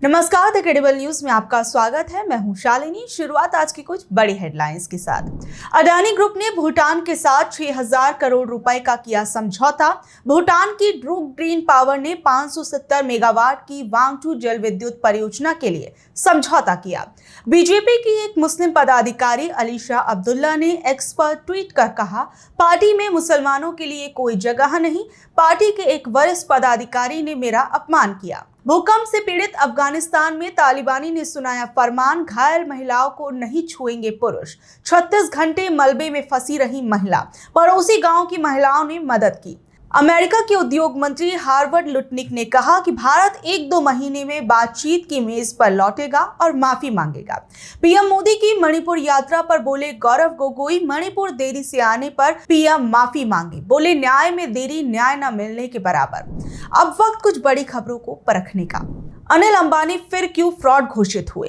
नमस्कार, the credible news में आपका स्वागत है। मैं हूं शालिनी। शुरुआत आज की कुछ बड़ी हेडलाइंस के साथ। अडानी ग्रुप ने भूटान के साथ 6,000 करोड़ रुपए का किया समझौता। भूटान की ड्रूक ग्रीन पावर ने 570 मेगावाट की वांगचू जल विद्युत परियोजना के लिए समझौता किया। बीजेपी की एक मुस्लिम पदाधिकारी अलीशा अब्दुल्ला ने एक्स पर ट्वीट कर कहा, पार्टी में मुसलमानों के लिए कोई जगह नहीं। पार्टी के एक वरिष्ठ पदाधिकारी ने मेरा अपमान किया। भूकंप से पीड़ित अफगानिस्तान में तालिबानी ने सुनाया फरमान, घायल महिलाओं को नहीं छुएंगे पुरुष। 36 घंटे मलबे में फंसी रही महिला, पड़ोसी गांव की महिलाओं ने मदद की। अमेरिका के उद्योग मंत्री हार्वर्ड लुटनिक ने कहा कि भारत 1-2 महीने में बातचीत की मेज पर लौटेगा और माफी मांगेगा। पीएम मोदी की मणिपुर यात्रा पर बोले गौरव गोगोई, मणिपुर देरी से आने पर पीएम माफी मांगे। बोले न्याय में देरी न्याय न मिलने के बराबर। अब वक्त कुछ बड़ी खबरों को परखने का। अनिल अंबानी फिर क्यों फ्रॉड घोषित हुए?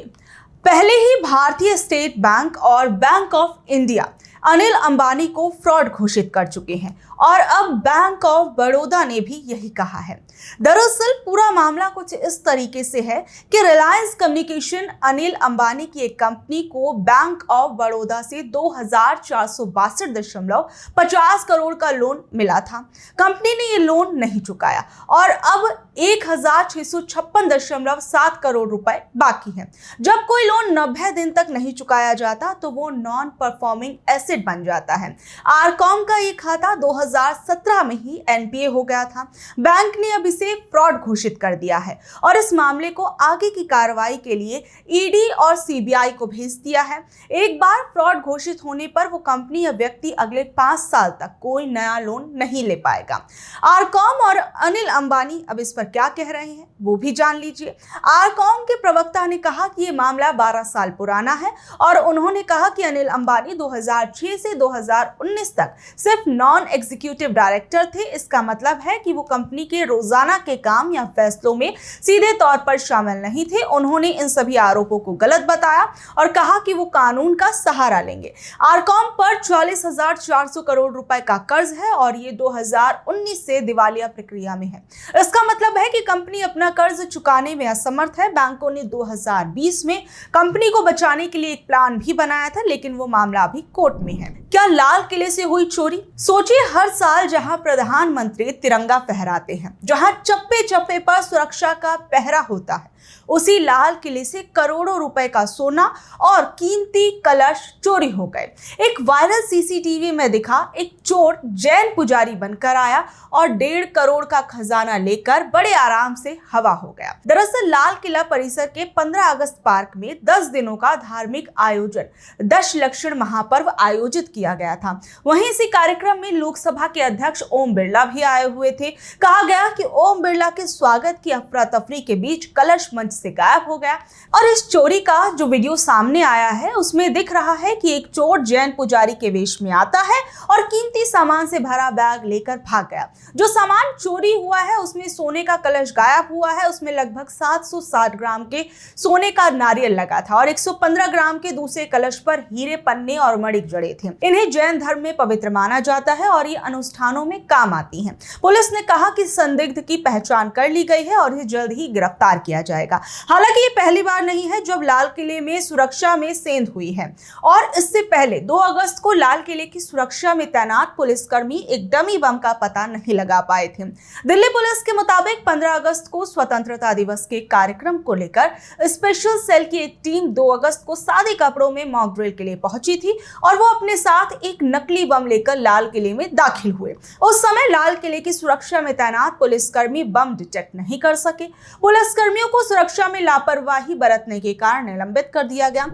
पहले ही भारतीय स्टेट बैंक और bank of India Anil Ambani को फ्रॉड घोषित कर चुके हैं और अब बैंक ऑफ बड़ौदा ने भी यही कहा है। दरअसल पूरा मामला कुछ इस तरीके से है कि रिलायंस कम्युनिकेशन अनिल अंबानी की एक कंपनी को बैंक ऑफ बड़ौदा से 2,462.50 करोड़ का लोन मिला था। कंपनी ने ये लोन नहीं चुकाया और अब 1,656.7 करोड़ रुपए बाकी है। जब कोई लोन 90 दिन तक नहीं चुकाया जाता तो वो नॉन परफॉर्मिंग एसेट बन जाता है। आरकॉम का ये खाता 2017 में ही एनपीए हो गया था। बैंक ने अब इसे फ्रॉड घोषित कर दिया है और इस मामले को आगे की कार्रवाई के लिए ईडी और सीबीआई को भेज दिया है। एक बार फ्रॉड घोषित होने पर वो कंपनी या व्यक्ति अगले 5 साल तक कोई नया लोन नहीं ले पाएगा। आरकॉम और अनिल अंबानी अब इस पर क्या कह रहे हैं वो भी जान लीजिए। आरकॉम के प्रवक्ता ने कहा कि ये मामला 12 साल पुराना है और उन्होंने कहा कि अनिल अंबानी 2006 से 2019 तक सिर्फ नॉन एग्जीक्यूटिव डायरेक्टर थे। इसका मतलब है कि वो कंपनी के रोजाना के काम या फैसलों में सीधे तौर पर शामिल नहीं थे। उन्होंने इन सभी आरोपों को गलत बताया और कहा कि वो कानून का सहारा लेंगे। आरकॉम पर 44,400 करोड़ रुपए का कर्ज है और ये 2019 से दिवालिया प्रक्रिया में है। इसका मतलब है कि कंपनी अपना कर्ज चुकाने में असमर्थ है। बैंकों ने 2020 में कंपनी को बचाने के लिए एक प्लान भी बनाया था, लेकिन वो मामला अभी कोर्ट में है। क्या लाल किले से हुई चोरी? सोचिए, हर साल जहां प्रधानमंत्री तिरंगा फहराते हैं, जहां चप्पे चप्पे पर सुरक्षा का पहरा होता है, उसी लाल किले से करोड़ों रुपए का सोना और कीमती कलश चोरी हो गए। एक वायरल सीसीटीवी में दिखा एक चोर जैन पुजारी बनकर आया और 1.5 करोड़ का खजाना लेकर बड़े आराम से हवा हो गया। दरअसल लाल किला परिसर के 15 अगस्त पार्क में 10 दिनों का धार्मिक आयोजन दशलक्षण महापर्व आयोजित किया गया था। वहीं इसी कार्यक्रम में लोकसभा के अध्यक्ष ओम बिरला भी आए हुए थे। कहा गया कि ओम बिरला के स्वागत की अफरा तफरी के बीच कलश मंच से गायब हो गया और इस चोरी का जो वीडियो सामने आया है उसमें दिख रहा है कि एक चोर जैन पुजारी के वेश में आता है और कीमती सामान से भरा बैग लेकर भाग गया। जो सामान चोरी हुआ है उसमें सोने का कलश गायब हुआ है। उसमें लगभग 760 ग्राम के सोने का नारियल लगा था और 115 ग्राम के दूसरे कलश पर हीरे, पन्ने और मणिक जड़े थे। इन्हें जैन धर्म में पवित्र माना जाता है और ये अनुष्ठानों में काम आती हैं। पुलिस ने कहा कि संदिग्ध की पहचान कर ली गई है और इसे जल्द ही गिरफ्तार किया जाएगा। हालांकि ये पहली बार नहीं है जब लाल किले में सुरक्षा में सेंध हुई है और इससे पहले 2 अगस्त को लाल किले की सुरक्षा में तैनात पुलिसकर्मी एक डमी बम का पता नहीं लगा पाए थे। दिल्ली पुलिस के मुताबिक 15 अगस्त को स्वतंत्रता दिवस के कार्यक्रम को लेकर स्पेशल सेल की एक टीम 2 अगस्त को सादे कपड़ों में मॉक ड्रिल के लिए पहुंची थी और वो अपने साथ एक नकली बम लेकर लाल किले में दाखिल हुए। उस समय लाल किले की सुरक्षा में तैनात पुलिसकर्मी बम डिटेक्ट नहीं कर सके। पुलिसकर्मियों को सुरक्षा में लापरवाही बरतने के कारण निलंबित कर दिया गया।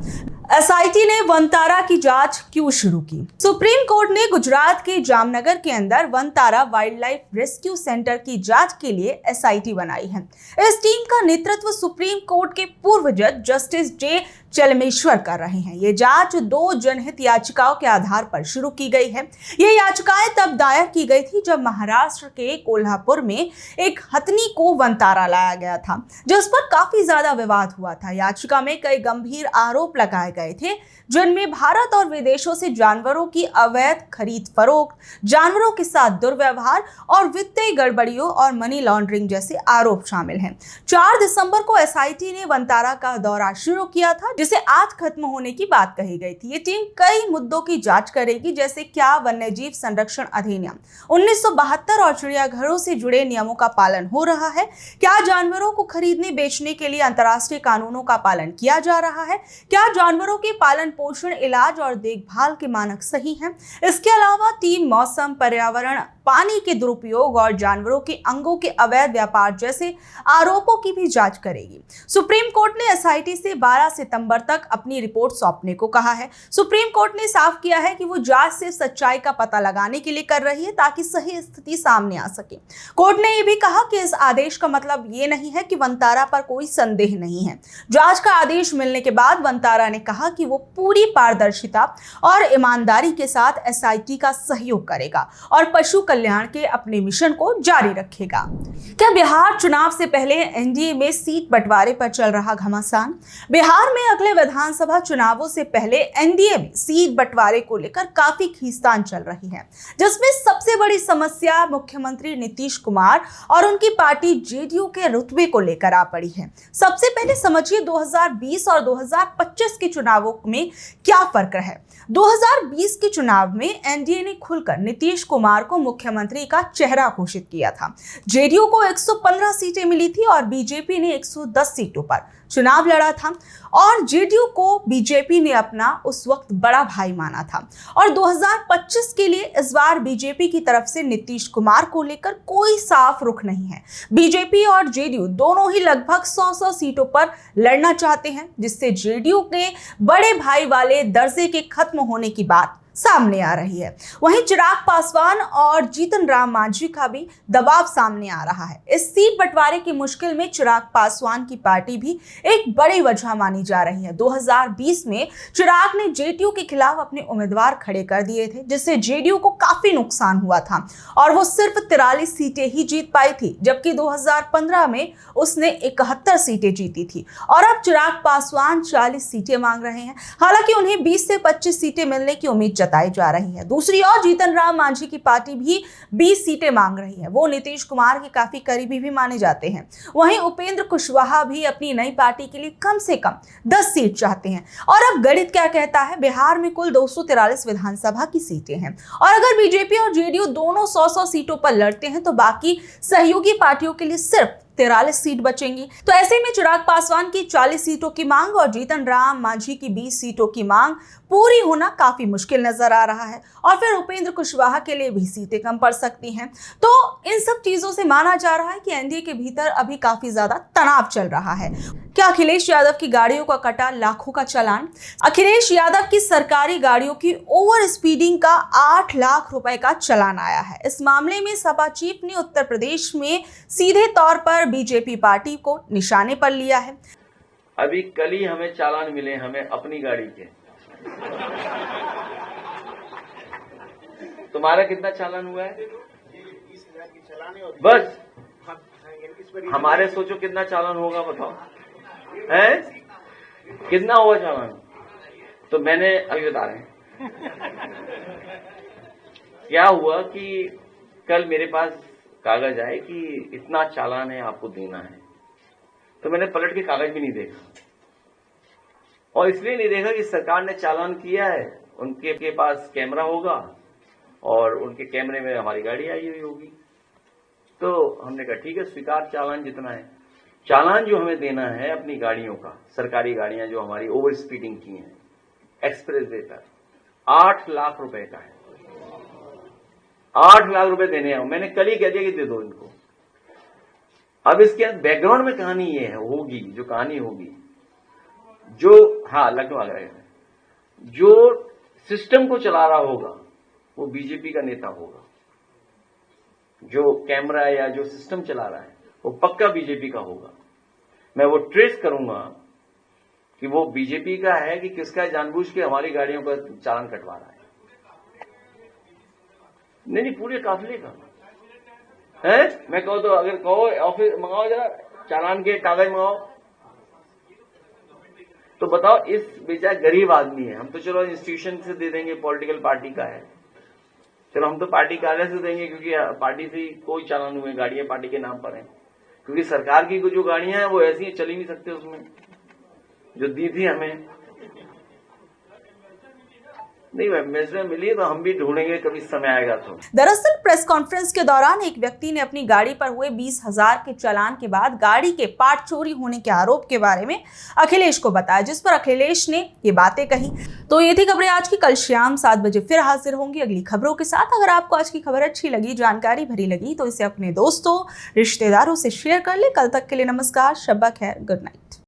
एसआईटी ने वनतारा की जांच क्यों शुरू की? सुप्रीम कोर्ट ने गुजरात के जामनगर के अंदर Vantara wild life rescue centre की जांच के लिए एसआईटी बनाई है। इस टीम का नेतृत्व सुप्रीम कोर्ट के पूर्व जज जस्टिस जे चलमेश्वर कर रहे हैं। ये जांच 2 जनहित याचिकाओं के आधार पर शुरू की गई है। ये याचिकाएं तब दायर की गई थी जब महाराष्ट्र के कोल्हापुर में एक हथनी को वनतारा लाया गया था, जिस पर काफी ज्यादा विवाद हुआ था। याचिका में कई गंभीर आरोप लगाए गए थे, जिनमें भारत और विदेशों से जानवरों की अवैध खरीद फरोख्त, जानवरों के साथ दुर्व्यवहार और वित्तीय गड़बड़ियों और मनी लॉन्ड्रिंग जैसे आरोप शामिल हैं। 4 दिसंबर को एसआईटी ने वनतारा का दौरा शुरू किया था, जिसे आज खत्म होने की बात कही गई थी। ये टीम कई मुद्दों की जांच करेगी, जैसे क्या वन्यजीव संरक्षण अधिनियम 1972 और चिड़ियाघरों से जुड़े नियमों का पालन हो रहा है, क्या जानवरों को खरीदने बेचने के लिए अंतर्राष्ट्रीय कानूनों का पालन किया जा रहा है, क्या जानवरों के पालन पोषण, इलाज और देखभाल के मानक सही हैं। इसके अलावा टीम मौसम, पर्यावरण, पानी के दुरुपयोग और जानवरों के अंगों के अवैध व्यापार जैसे आरोपों की भी जांच करेगी। सुप्रीम कोर्ट ने एसआईटी से 12 सितंबर तक अपनी रिपोर्ट सौंपने को कहा है। सुप्रीम कोर्ट ने साफ किया है कि वो जांच से सच्चाई का पता लगाने के लिए कर रही है, ताकि सही स्थिति सामने आ सके। कोर्ट ने यह भी कहा कि इस आदेश का मतलब ये नहीं है कि वनतारा पर कोई संदेह नहीं है। जांच का आदेश मिलने के बाद वनतारा ने कहा कि वो पूरी पारदर्शिता और ईमानदारी के साथ एसआईटी का सहयोग करेगा और पशु कल्याण के अपने मिशन को जारी रखेगा। क्या बिहार चुनाव से पहले एनडीए में सीट बंटवारे पर चल रहा घमासान? बिहार में अगले विधानसभा चुनावों से पहले एनडीए में सीट बंटवारे को लेकर काफी खींचतान चल रही है, जिसमें सबसे बड़ी समस्या मुख्यमंत्री नीतीश कुमार और उनकी पार्टी जेडीयू के रुतबे को लेकर आ पड़ी है। सबसे पहले समझिए 2020 और 2025 के चुनावों में क्या फर्क है। 2020 के चुनाव में एनडीए ने खुलकर नीतीश कुमार को मुख्यमंत्री का चेहरा घोषित किया था। जेडीयू को 115 सीटें मिली थी और बीजेपी ने 110 सीटों पर चुनाव लड़ा था और जेडीयू को बीजेपी ने अपना उस वक्त बड़ा भाई माना था। और 2025 के लिए इस बार बीजेपी की तरफ से नीतीश कुमार को लेकर कोई साफ रुख नहीं है। बीजेपी और जेडीयू दोनों ही लगभग 100 सीटों पर लड़ना चाहते हैं, जिससे जेडीयू के बड़े भाई वाले दर्जे के खत्म होने की बात सामने आ रही है। वहीं चिराग पासवान और जीतन राम मांझी का भी दबाव सामने आ रहा है। इस सीट बंटवारे की मुश्किल में चिराग पासवान की पार्टी भी एक बड़ी वजह मानी जा रही है। 2020 में चिराग ने जेडीयू के खिलाफ अपने उम्मीदवार खड़े कर दिए थे, जिससे जेडीयू को काफी नुकसान हुआ था और वो सिर्फ 43 सीटें ही जीत पाई थी, जबकि 2015 में उसने 71 सीटें जीती थी। और अब चिराग पासवान 40 सीटें मांग रहे हैं। हालांकि उन्हें 20 से 25 सीटें मिलने की उम्मीद जताई जा रही है। दूसरी ओर जीतन राम मांझी की पार्टी भी 20 सीटें मांग रही है। वो नीतीश कुमार के काफी करीबी भी माने जाते हैं। वहीं उपेंद्र कुशवाहा भी अपनी नई पार्टी के लिए कम से कम 10 सीट चाहते हैं। और अब गणित क्या कहता है, बिहार में कुल 243 विधानसभा की सीटें हैं और अगर बीजेपी और जेडीयू दोनों 100 सीटों पर लड़ते हैं तो बाकी सहयोगी पार्टियों के लिए सिर्फ 43 सीट बचेंगी। तो ऐसे में चिराग पासवान की 40 सीटों की मांग और जीतन राम मांझी की 20 सीटों की मांग पूरी होना काफी मुश्किल नजर आ रहा है और फिर उपेंद्र कुशवाहा के लिए भी सीटें कम पड़ सकती हैं। तो इन सब चीजों से माना जा रहा है कि एनडीए के भीतर अभी काफी ज्यादा तनाव चल रहा है। क्या अखिलेश यादव की गाड़ियों का कटा लाखों का चालान? अखिलेश यादव की सरकारी गाड़ियों की ओवर स्पीडिंग का 8 लाख रुपए का चालान आया है। इस मामले में सपा चीफ ने उत्तर प्रदेश में सीधे तौर पर बीजेपी पार्टी को निशाने पर लिया है। अभी कल ही हमें चालान मिले, हमें अपनी गाड़ी के। तुम्हारा कितना चालान हुआ है? 20,000 की चालान है। बस हमारे सोचो कितना चालान होगा, बताओ है कितना हुआ चालान? तो मैंने अभी बता रहे हैं क्या हुआ कि कल मेरे पास कागज आए कि इतना चालान है, आपको देना है। तो मैंने पलट के कागज भी नहीं देखा और इसलिए नहीं देखा कि सरकार ने चालान किया है, उनके पास कैमरा होगा और उनके कैमरे में हमारी गाड़ी आई हुई होगी। तो हमने कहा ठीक है, स्वीकार चालान जितना है। चालान जो हमें देना है अपनी गाड़ियों का, सरकारी गाड़ियां जो हमारी ओवर स्पीडिंग की हैं एक्सप्रेस वे पर, 8 लाख रुपए का है। 8 लाख रुपए देने हैं। मैंने कल ही कह दिया कि दे दो इनको। अब इसके बैकग्राउंड में कहानी ये है होगी, जो कहानी होगी, जो लखनऊ आ गए, जो सिस्टम को चला रहा होगा वो बीजेपी का नेता होगा। जो कैमरा या जो सिस्टम चला रहा है वो पक्का बीजेपी का होगा। मैं वो ट्रेस करूंगा कि वो बीजेपी का है कि किसका जानबूझ के हमारी गाड़ियों का चालान कटवा रहा है। नहीं, पूरे काफिले का है। मैं कहूँ तो अगर कहो ऑफिस मंगाओ, जरा चालान के कागज मंगाओ, तो बताओ इस बेचारा गरीब आदमी है। हम तो चलो इंस्टीट्यूशन से दे देंगे, पॉलिटिकल पार्टी का है, चलो हम तो पार्टी कार्यालय से देंगे क्योंकि पार्टी से कोई चालान हुए, गाड़ियां पार्टी के नाम पर हैं। क्योंकि सरकार की जो गाड़ियां हैं वो ऐसी ही चल ही नहीं सकते, उसमें जो दी थी हमें नहीं मैसेज मिली, तो हम भी ढूंढेंगे कभी समय आएगा तो। दरअसल प्रेस कॉन्फ्रेंस के दौरान एक व्यक्ति ने अपनी गाड़ी पर हुए 20,000 के चालान के बाद गाड़ी के पार्ट चोरी होने के आरोप के बारे में अखिलेश को बताया, जिस पर अखिलेश ने ये बातें कही। तो ये थी खबरें आज की। कल शाम 7 बजे फिर हाजिर होंगी अगली खबरों के साथ। अगर आपको आज की खबर अच्छी लगी, जानकारी भरी लगी, तो इसे अपने दोस्तों, रिश्तेदारों से शेयर कर ले। कल तक के लिए नमस्कार, शब्बा खैर, गुड नाइट।